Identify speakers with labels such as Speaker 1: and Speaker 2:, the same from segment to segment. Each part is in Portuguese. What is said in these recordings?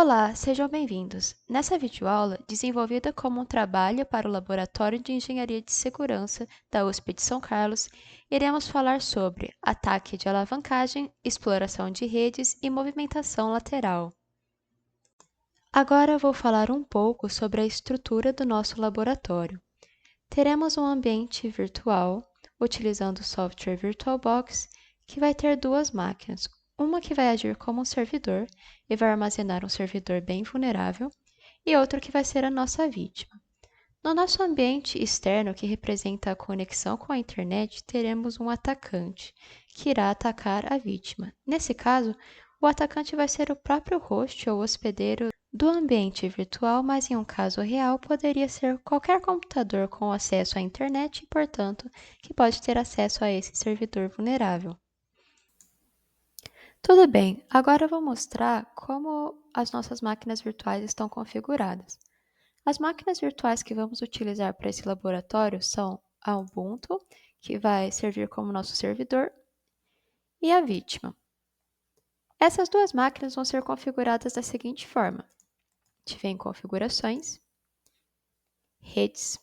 Speaker 1: Olá, sejam bem-vindos. Nessa videoaula, desenvolvida como um trabalho para o Laboratório de Engenharia de Segurança da USP de São Carlos, iremos falar sobre ataque de alavancagem, exploração de redes e movimentação lateral. Agora vou falar um pouco sobre a estrutura do nosso laboratório. Teremos um ambiente virtual, utilizando o software VirtualBox, que vai ter duas máquinas. Uma que vai agir como um servidor e vai armazenar um servidor bem vulnerável, e outra que vai ser a nossa vítima. No nosso ambiente externo, que representa a conexão com a internet, teremos um atacante, que irá atacar a vítima. Nesse caso, o atacante vai ser o próprio host ou hospedeiro do ambiente virtual, mas em um caso real poderia ser qualquer computador com acesso à internet e, portanto, que pode ter acesso a esse servidor vulnerável. Tudo bem, agora eu vou mostrar como as nossas máquinas virtuais estão configuradas. As máquinas virtuais que vamos utilizar para esse laboratório são a Ubuntu, que vai servir como nosso servidor, e a vítima. Essas duas máquinas vão ser configuradas da seguinte forma: a gente vem em configurações, redes,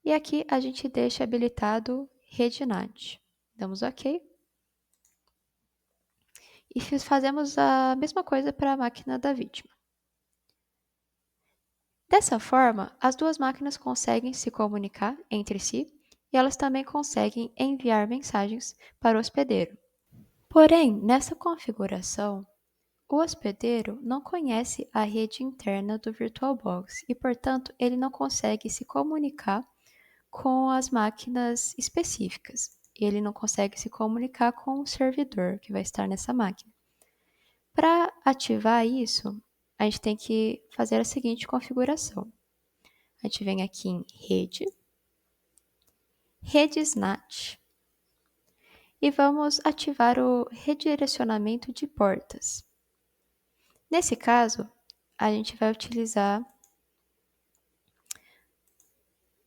Speaker 1: e aqui a gente deixa habilitado rede NAT. Damos OK. E fazemos a mesma coisa para a máquina da vítima. Dessa forma, as duas máquinas conseguem se comunicar entre si e elas também conseguem enviar mensagens para o hospedeiro. Porém, nessa configuração, o hospedeiro não conhece a rede interna do VirtualBox e, portanto, ele não consegue se comunicar com as máquinas específicas. Ele não consegue se comunicar com o servidor que vai estar nessa máquina. Para ativar isso, a gente tem que fazer a seguinte configuração. A gente vem aqui em Rede, Redes NAT, e vamos ativar o redirecionamento de portas. Nesse caso, a gente vai utilizar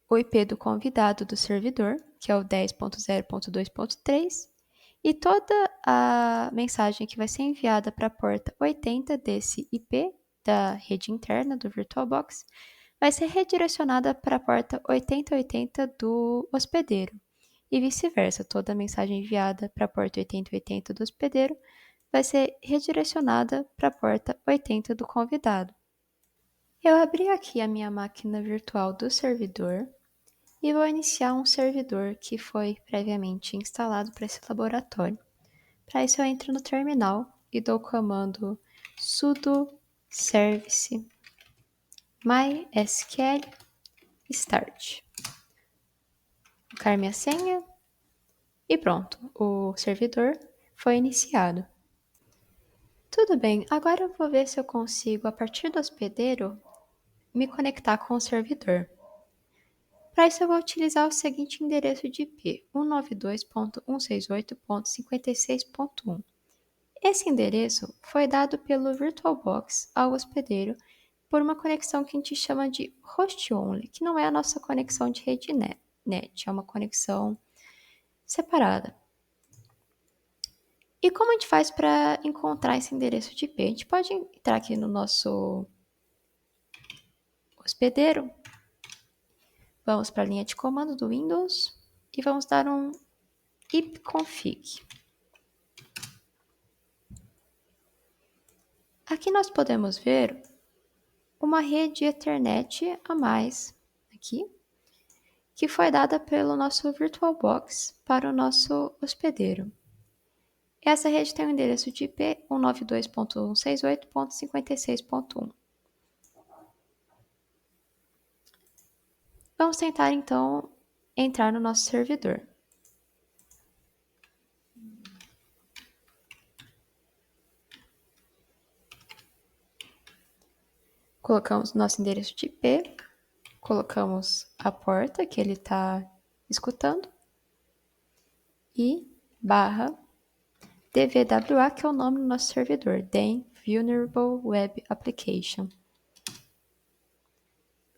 Speaker 1: o IP do convidado do servidor, que é o 10.0.2.3, e toda a mensagem que vai ser enviada para a porta 80 desse IP da rede interna do VirtualBox vai ser redirecionada para a porta 8080 do hospedeiro. E vice-versa, toda a mensagem enviada para a porta 8080 do hospedeiro vai ser redirecionada para a porta 80 do convidado. Eu abri aqui a minha máquina virtual do servidor e vou iniciar um servidor que foi previamente instalado para esse laboratório. Para isso eu entro no terminal e dou o comando sudo service mysql start. Vou colocar minha senha e pronto, o servidor foi iniciado. Tudo bem, agora eu vou ver se eu consigo, a partir do hospedeiro, me conectar com o servidor. Para isso eu vou utilizar o seguinte endereço de IP, 192.168.56.1. Esse endereço foi dado pelo VirtualBox ao hospedeiro por uma conexão que a gente chama de host only, que não é a nossa conexão de rede net, é uma conexão separada. E como a gente faz para encontrar esse endereço de IP? A gente pode entrar aqui no nosso hospedeiro, vamos para a linha de comando do Windows e vamos dar um ipconfig. Aqui nós podemos ver uma rede Ethernet a mais aqui, que foi dada pelo nosso VirtualBox para o nosso hospedeiro. Essa rede tem o endereço de IP 192.168.56.1. Vamos tentar então entrar no nosso servidor. Colocamos nosso endereço de IP, colocamos a porta que ele está escutando e barra DVWA, que é o nome do nosso servidor, then Vulnerable Web Application.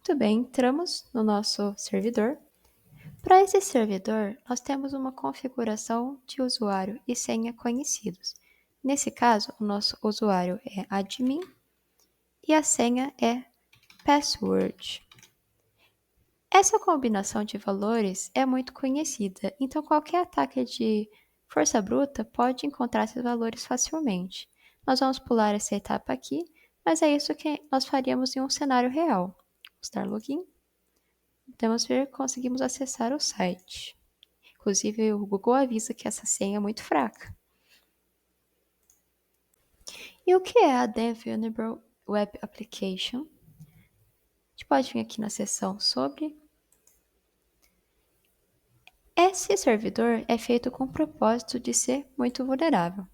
Speaker 1: Muito bem, entramos no nosso servidor. Para esse servidor, nós temos uma configuração de usuário e senha conhecidos. Nesse caso, o nosso usuário é admin e a senha é password. Essa combinação de valores é muito conhecida, então qualquer ataque de força bruta pode encontrar esses valores facilmente. Nós vamos pular essa etapa aqui, mas é isso que nós faríamos em um cenário real. Vamos dar login. Vamos ver, conseguimos acessar o site. Inclusive, o Google avisa que essa senha é muito fraca. E o que é a Then Vulnerable Web Application? A gente pode vir aqui na seção sobre. Esse servidor é feito com o propósito de ser muito vulnerável.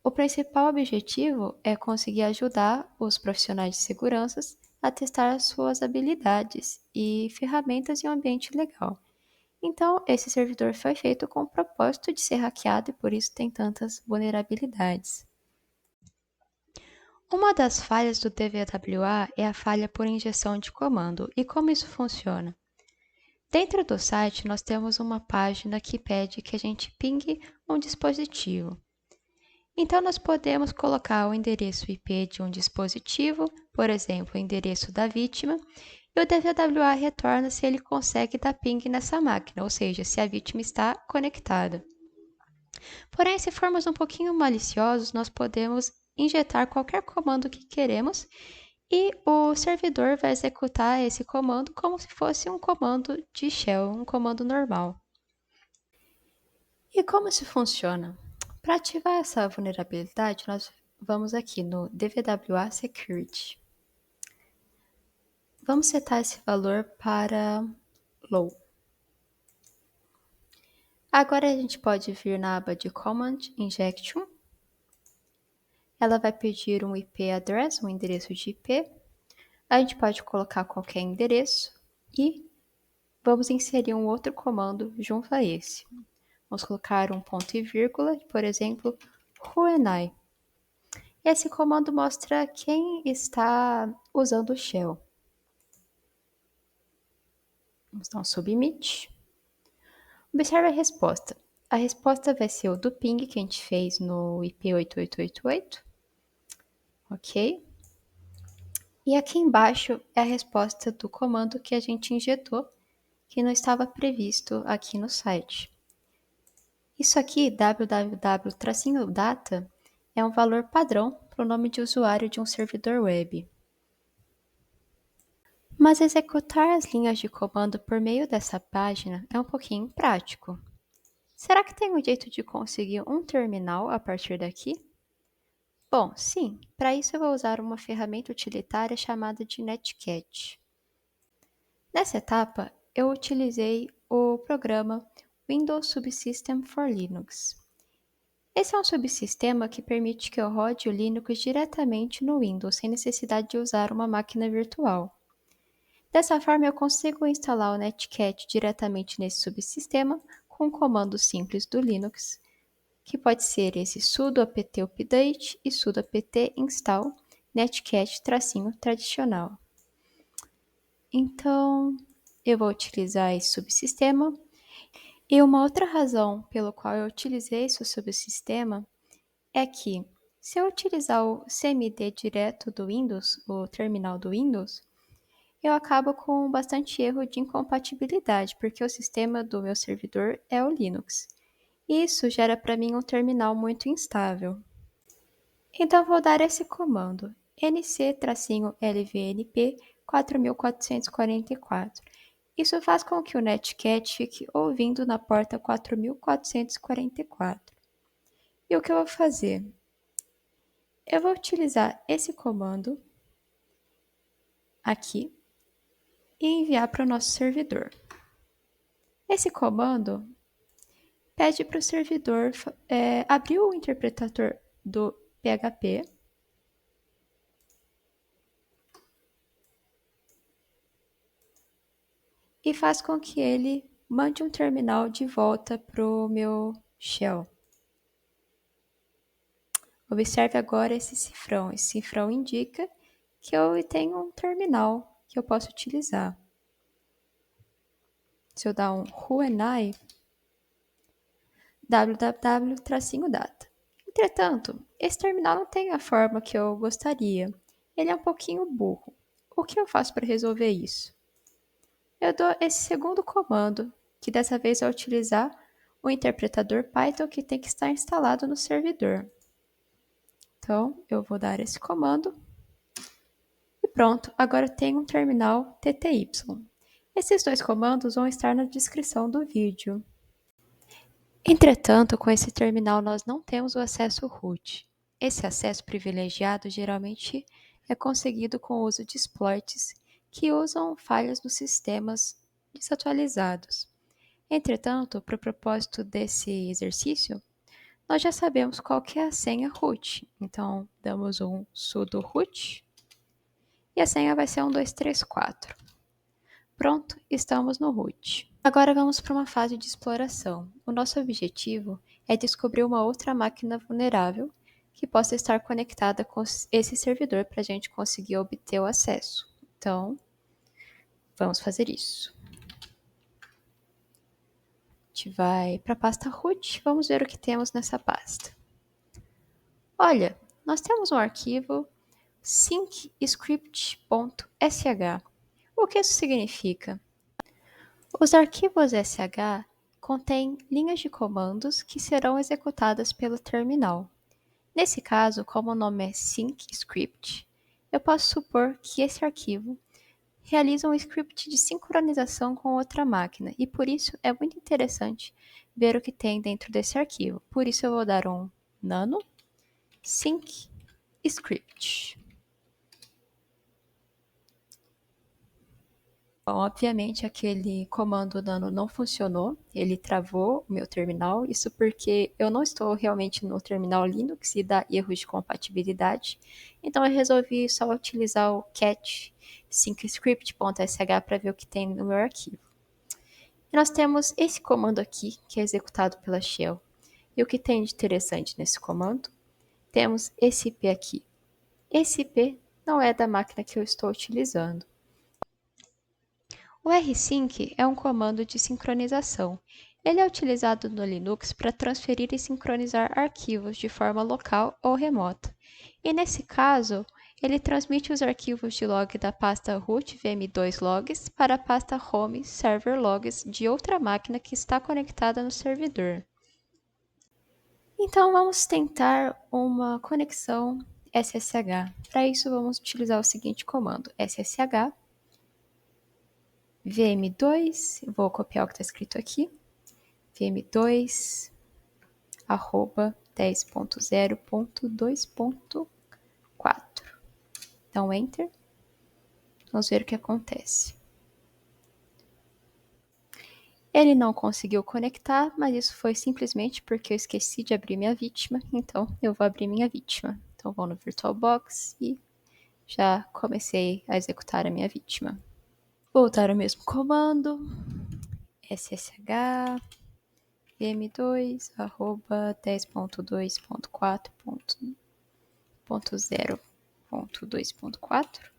Speaker 1: O principal objetivo é conseguir ajudar os profissionais de segurança a testar suas habilidades e ferramentas em um ambiente legal. Então, esse servidor foi feito com o propósito de ser hackeado e por isso tem tantas vulnerabilidades. Uma das falhas do DVWA é a falha por injeção de comando. E como isso funciona? Dentro do site, nós temos uma página que pede que a gente pingue um dispositivo. Então, nós podemos colocar o endereço IP de um dispositivo, por exemplo, o endereço da vítima, e o DVWA retorna se ele consegue dar ping nessa máquina, ou seja, se a vítima está conectada. Porém, se formos um pouquinho maliciosos, nós podemos injetar qualquer comando que queremos e o servidor vai executar esse comando como se fosse um comando de shell, um comando normal. E como isso funciona? Para ativar essa vulnerabilidade, nós vamos aqui no DVWA Security. Vamos setar esse valor para low. Agora a gente pode vir na aba de Command Injection. Ela vai pedir um IP address, um endereço de IP. A gente pode colocar qualquer endereço e vamos inserir um outro comando junto a esse. Vamos colocar um ponto e vírgula, por exemplo, whoani. Esse comando mostra quem está usando o shell. Vamos dar um submit. Observe a resposta. A resposta vai ser o do ping que a gente fez no IP 8888. Ok? E aqui embaixo é a resposta do comando que a gente injetou, que não estava previsto aqui no site. Isso aqui, www-data, é um valor padrão para o nome de usuário de um servidor web. Mas executar as linhas de comando por meio dessa página é um pouquinho prático. Será que tem um jeito de conseguir um terminal a partir daqui? Bom, sim, para isso eu vou usar uma ferramenta utilitária chamada de Netcat. Nessa etapa, eu utilizei o programa Windows Subsystem for Linux. Esse é um subsistema que permite que eu rode o Linux diretamente no Windows, sem necessidade de usar uma máquina virtual. Dessa forma, eu consigo instalar o Netcat diretamente nesse subsistema com um comando simples do Linux, que pode ser esse sudo apt update e sudo apt install netcat-tradicional. Então, eu vou utilizar esse subsistema. E uma outra razão pela qual eu utilizei esse subsistema é que, se eu utilizar o CMD direto do Windows, o terminal do Windows, eu acabo com bastante erro de incompatibilidade, porque o sistema do meu servidor é o Linux. Isso gera para mim um terminal muito instável. Então vou dar esse comando, nc-lvnp 4444. Isso faz com que o Netcat fique ouvindo na porta 4444. E o que eu vou fazer? Eu vou utilizar esse comando aqui e enviar para o nosso servidor. Esse comando pede para o servidor abrir o interpretador do PHP e faz com que ele mande um terminal de volta para o meu shell. Observe agora esse cifrão. Esse cifrão indica que eu tenho um terminal que eu posso utilizar. Se eu dar um whoani, www-data. Entretanto, esse terminal não tem a forma que eu gostaria. ele é um pouquinho burro. O que eu faço para resolver isso? Eu dou esse segundo comando, que dessa vez vai utilizar o interpretador Python que tem que estar instalado no servidor. Então, eu vou dar esse comando e pronto, agora eu tenho um terminal TTY. Esses dois comandos vão estar na descrição do vídeo. Entretanto, com esse terminal nós não temos o acesso root. Esse acesso privilegiado geralmente é conseguido com o uso de exploits que usam falhas nos sistemas desatualizados. Entretanto, para o propósito desse exercício, nós já sabemos qual que é a senha root. Então, damos um sudo root e a senha vai ser 1234. Pronto, estamos no root. Agora vamos para uma fase de exploração. O nosso objetivo é descobrir uma outra máquina vulnerável que possa estar conectada com esse servidor para a gente conseguir obter o acesso. Então, vamos fazer isso. A gente vai para a pasta root, vamos ver o que temos nessa pasta. Olha, nós temos um arquivo syncscript.sh. O que isso significa? Os arquivos SH contêm linhas de comandos que serão executadas pelo terminal. Nesse caso, como o nome é syncscript, eu posso supor que esse arquivo realiza um script de sincronização com outra máquina e por isso é muito interessante ver o que tem dentro desse arquivo. Por isso eu vou dar um nano syncscript. Bom, obviamente aquele comando nano não funcionou, ele travou o meu terminal, isso porque eu não estou realmente no terminal Linux e dá erros de compatibilidade, então eu resolvi só utilizar o cat syncscript.sh para ver o que tem no meu arquivo. E nós temos esse comando aqui, que é executado pela shell. E o que tem de interessante nesse comando? Temos esse IP aqui. Esse IP não é da máquina que eu estou utilizando. O rsync é um comando de sincronização. Ele é utilizado no Linux para transferir e sincronizar arquivos de forma local ou remota. E nesse caso, ele transmite os arquivos de log da pasta root vm2logs para a pasta home server logs de outra máquina que está conectada no servidor. Então vamos tentar uma conexão SSH. Para isso vamos utilizar o seguinte comando: ssh vm2, vou copiar o que está escrito aqui, vm2 arroba 10.0.2.4. Então, Enter. Vamos ver o que acontece. Ele não conseguiu conectar, mas isso foi simplesmente porque eu esqueci de abrir minha vítima, então eu vou abrir minha vítima. Então, vou no VirtualBox e já comecei a executar a minha vítima. Voltar ao mesmo comando, ssh vm2 arroba 10.2.4.0.2.4.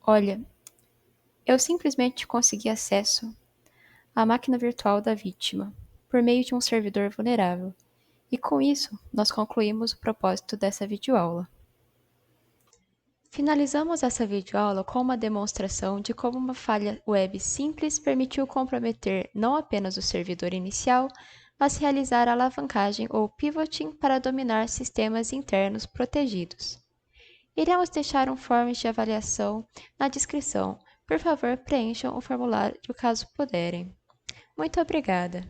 Speaker 1: Olha, eu simplesmente consegui acesso à máquina virtual da vítima por meio de um servidor vulnerável. E com isso, nós concluímos o propósito dessa videoaula. Finalizamos essa videoaula com uma demonstração de como uma falha web simples permitiu comprometer não apenas o servidor inicial, mas realizar alavancagem ou pivoting para dominar sistemas internos protegidos. Iremos deixar um form de avaliação na descrição. Por favor, preencham o formulário caso puderem. Muito obrigada!